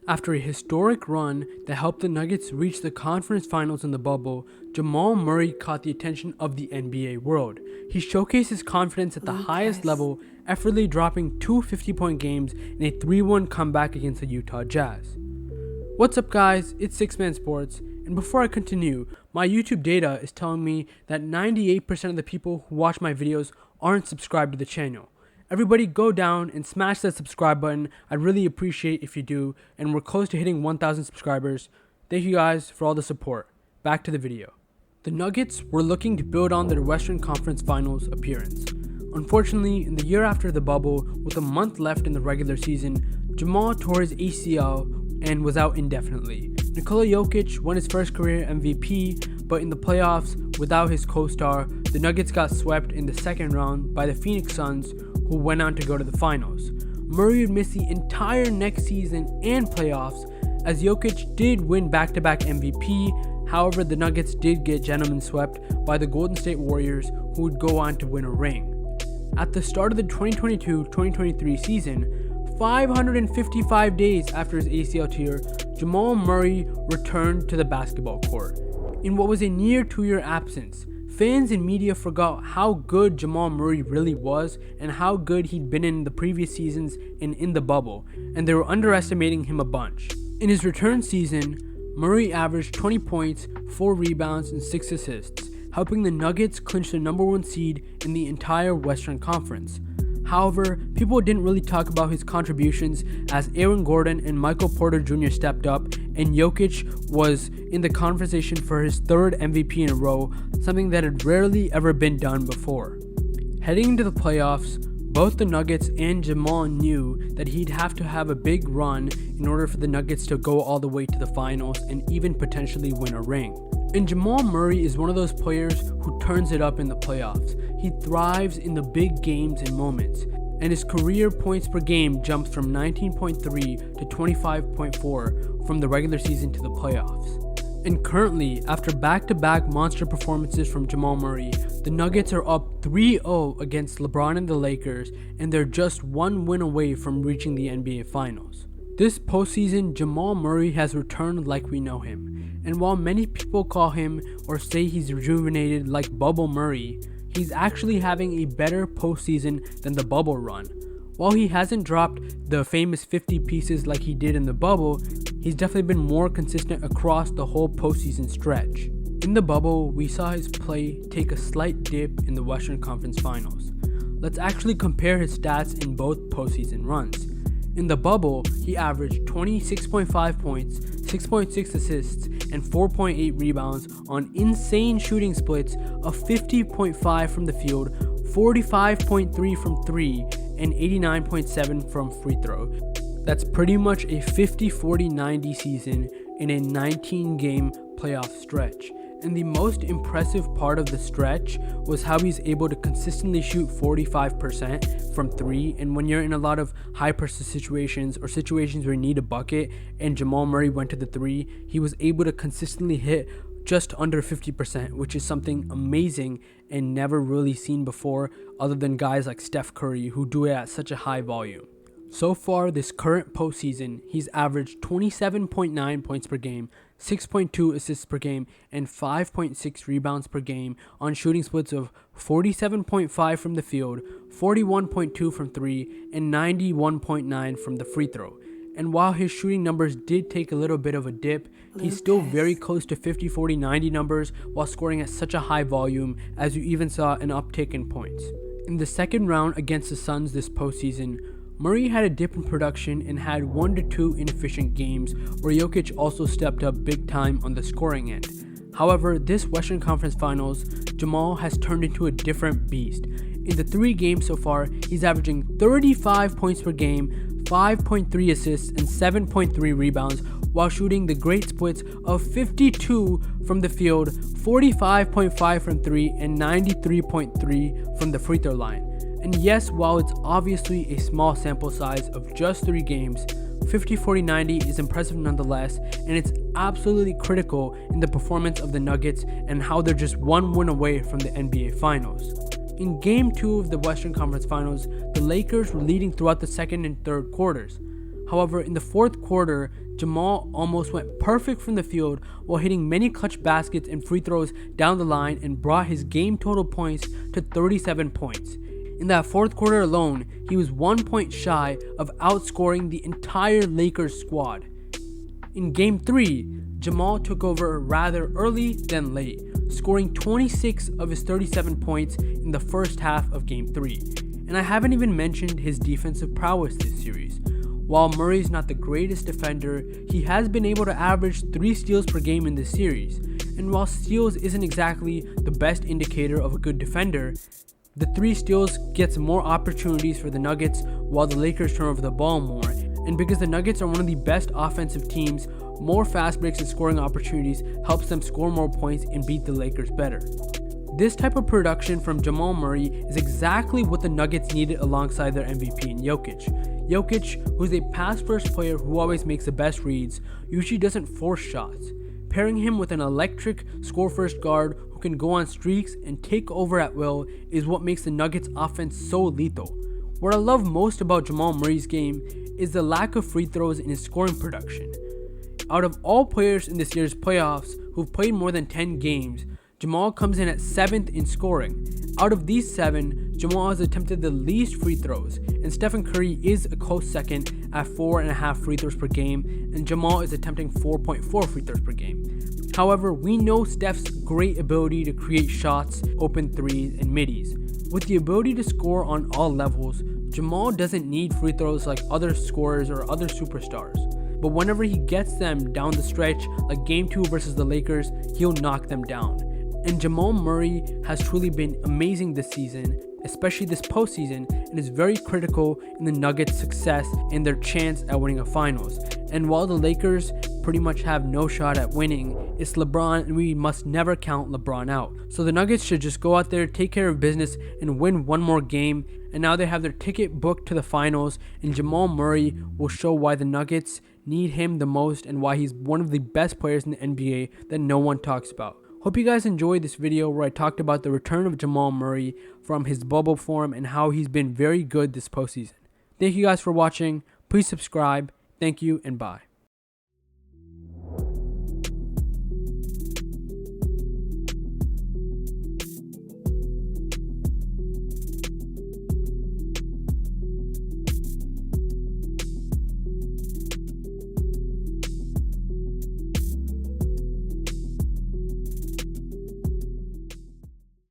After a historic run that helped the Nuggets reach the conference finals in the bubble, Jamal Murray caught the attention of the NBA world. He showcased his confidence at the highest level, effortlessly dropping two 50-point games in a 3-1 comeback against the Utah Jazz. What's up guys, it's Six Man Sports, and before I continue, my YouTube data is telling me that 98% of the people who watch my videos aren't subscribed to the channel. Everybody go down and smash that subscribe button. I'd really appreciate if you do, and we're close to hitting 1,000 subscribers. Thank you guys for all the support. Back to the video. The Nuggets were looking to build on their Western Conference Finals appearance. Unfortunately, in the year after the bubble, with a month left in the regular season, Jamal tore his ACL and was out indefinitely. Nikola Jokic won his first career MVP, but in the playoffs, without his co-star, the Nuggets got swept in the second round by the Phoenix Suns, who went on to go to the finals. Murray would miss the entire next season and playoffs, as Jokic did win back-to-back MVP. However, the Nuggets did get gentlemen swept by the Golden State Warriors, who would go on to win a ring. At the start of the 2022-2023 season, 555 days after his ACL tear, Jamal Murray returned to the basketball court. In what was a near 2-year absence, fans and media forgot how good Jamal Murray really was and how good he'd been in the previous seasons and in the bubble, and they were underestimating him a bunch. In his return season, Murray averaged 20 points, 4 rebounds, and 6 assists, helping the Nuggets clinch the #1 seed in the entire Western Conference. However, people didn't really talk about his contributions as Aaron Gordon and Michael Porter Jr. stepped up, and Jokic was in the conversation for his 3rd MVP in a row, something that had rarely ever been done before. Heading into the playoffs, both the Nuggets and Jamal knew that he'd have to have a big run in order for the Nuggets to go all the way to the finals and even potentially win a ring. And Jamal Murray is one of those players who turns it up in the playoffs. He thrives in the big games and moments, and his career points per game jumps from 19.3 to 25.4 from the regular season to the playoffs. And currently, after back-to-back monster performances from Jamal Murray, the Nuggets are up 3-0 against LeBron and the Lakers, and they're just one win away from reaching the NBA Finals. This postseason, Jamal Murray has returned like we know him, and while many people call him or say he's rejuvenated like Bubble Murray, he's actually having a better postseason than the bubble run. While he hasn't dropped the famous 50 pieces like he did in the bubble, he's definitely been more consistent across the whole postseason stretch. In the bubble, we saw his play take a slight dip in the Western Conference Finals. Let's actually compare his stats in both postseason runs. In the bubble, he averaged 26.5 points, 6.6 assists, and 4.8 rebounds on insane shooting splits of 50.5 from the field, 45.3 from 3, and 89.7 from free throw. That's pretty much a 50-40-90 season in a 19-game playoff stretch. And the most impressive part of the stretch was how he's able to consistently shoot 45% from 3, and when you're in a lot of high pressure situations or situations where you need a bucket and Jamal Murray went to the 3, he was able to consistently hit just under 50%, which is something amazing and never really seen before other than guys like Steph Curry who do it at such a high volume. So far this current postseason, he's averaged 27.9 points per game, 6.2 assists per game, and 5.6 rebounds per game on shooting splits of 47.5 from the field, 41.2 from 3, and 91.9 from the free throw. And while his shooting numbers did take a little bit of a dip, he's still very close to 50-40-90 numbers while scoring at such a high volume, as you even saw an uptick in points. In the second round against the Suns this postseason, Murray had a dip in production and had 1 to 2 inefficient games where Jokic also stepped up big time on the scoring end. However, this Western Conference Finals, Jamal has turned into a different beast. In the 3 games so far, he's averaging 35 points per game, 5.3 assists, and 7.3 rebounds while shooting the great splits of 52 from the field, 45.5 from 3, and 93.3 from the free throw line. And yes, while it's obviously a small sample size of just 3 games, 50-40-90 is impressive nonetheless, and it's absolutely critical in the performance of the Nuggets and how they're just one win away from the NBA Finals. In Game 2 of the Western Conference Finals, the Lakers were leading throughout the second and third quarters, However, in the fourth quarter, Jamal almost went perfect from the field while hitting many clutch baskets and free throws down the line and brought his game total points to 37 points. In that fourth quarter alone, he was 1 point shy of outscoring the entire Lakers squad. In Game 3, Jamal took over rather early than late, scoring 26 of his 37 points in the first half of Game 3. And I haven't even mentioned his defensive prowess this series. While Murray's not the greatest defender, he has been able to average 3 steals per game in this series. And while steals isn't exactly the best indicator of a good defender, the 3 steals gets more opportunities for the Nuggets while the Lakers turn over the ball more. And because the Nuggets are one of the best offensive teams, more fast breaks and scoring opportunities helps them score more points and beat the Lakers better. This type of production from Jamal Murray is exactly what the Nuggets needed alongside their MVP in Jokic. Jokic, who's a pass-first player who always makes the best reads, usually doesn't force shots. Pairing him with an electric score-first guard who can go on streaks and take over at will is what makes the Nuggets offense so lethal. What I love most about Jamal Murray's game is the lack of free throws in his scoring production. Out of all players in this year's playoffs who've played more than 10 games, Jamal comes in at 7th in scoring. Out of these 7, Jamal has attempted the least free throws, and Stephen Curry is a close second at 4.5 free throws per game, and Jamal is attempting 4.4 free throws per game. However, we know Steph's great ability to create shots, open threes, and middies. With the ability to score on all levels, Jamal doesn't need free throws like other scorers or other superstars. But whenever he gets them down the stretch, like Game 2 versus the Lakers, he'll knock them down. And Jamal Murray has truly been amazing this season, especially this postseason, and is very critical in the Nuggets' success and their chance at winning a finals. And while the Lakers pretty much have no shot at winning, it's LeBron, and we must never count LeBron out. So the Nuggets should just go out there, take care of business, and win one more game. And now they have their ticket booked to the finals, and Jamal Murray will show why the Nuggets need him the most and why he's one of the best players in the NBA that no one talks about. Hope you guys enjoyed this video where I talked about the return of Jamal Murray from his bubble form and how he's been very good this postseason. Thank you guys for watching. Please subscribe. Thank you and bye.